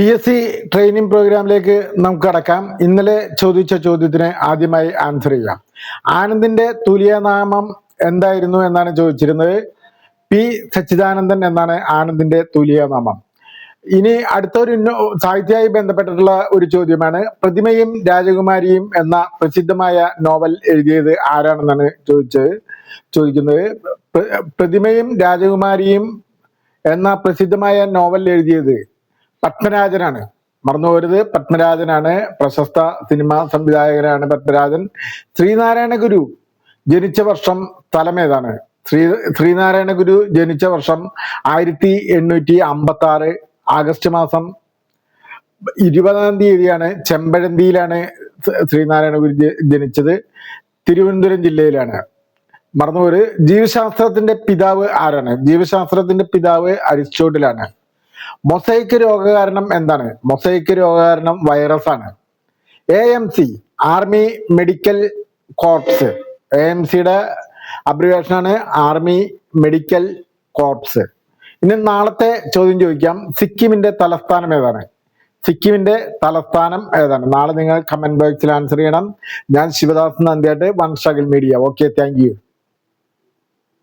PSC training പ്രോഗ്രാമിലേക്ക് നമുക്ക് കടക്കാം. ഇന്നലെ ചോദിച്ച ചോദ്യത്തിന് ആദ്യമായി ആൻസർ ചെയ്യാം. ആനന്ദിന്റെ തുല്യനാമം എന്തായിരുന്നു എന്നാണ് ചോദിച്ചിരുന്നത്. P. സച്ചിദാനന്ദൻ എന്നാണ് ആനന്ദിന്റെ തുല്യനാമം. ഇനി അടുത്തൊരു സാഹിത്യവുമായി ബന്ധപ്പെട്ടിട്ടുള്ള ഒരു ചോദ്യമാണ്. പ്രതിമയും രാജകുമാരിയും എന്ന പ്രസിദ്ധമായ നോവൽ എഴുതിയത് ആരാണെന്നാണ് ചോദിക്കുന്നത്. പ്രതിമയും രാജകുമാരിയും എന്ന പ്രസിദ്ധമായ നോവൽ എഴുതിയത് പത്മരാജനാണ്. മറന്നുപോരുത്, പത്മരാജനാണ്. പ്രശസ്ത സിനിമാ സംവിധായകനാണ് പത്മരാജൻ. ശ്രീനാരായണ ഗുരു ജനിച്ച വർഷം സ്ഥലമേതാണ്? ശ്രീനാരായണ ഗുരു ജനിച്ച വർഷം 1856 ആഗസ്റ്റ് മാസം 20-ാം തീയതിയാണ്. ചെമ്പഴന്തിയിലാണ് ശ്രീനാരായണ ഗുരു ജനിച്ചത്. തിരുവനന്തപുരം ജില്ലയിലാണ്. മറന്നുപോര്. ജീവശാസ്ത്രത്തിന്റെ പിതാവ് ആരാണ്? ജീവശാസ്ത്രത്തിന്റെ പിതാവ് അരിസ്റ്റോട്ടിലാണ്. മൊസൈക്ക് രോഗകാരണം എന്താണ്? മൊസൈക്ക് രോഗകാരണം വൈറസ് ആണ്. AMC army medical corps. AMCയുടെ അബ്രിവേഷൻ ആണ് ആർമി മെഡിക്കൽ കോർപ്സ്. ഇനി നാളത്തെ ചോദ്യം ചോദിക്കാം. സിക്കിമിന്റെ തലസ്ഥാനം ഏതാണ്? സിക്കിമിന്റെ തലസ്ഥാനം ഏതാണ്? നാളെ നിങ്ങൾ കമന്റ് ബോക്സിൽ ആൻസർ ചെയ്യണം. ഞാൻ ശിവദാസ് നന്ദിയായിട്ട് one struggle media. Okay, thank U.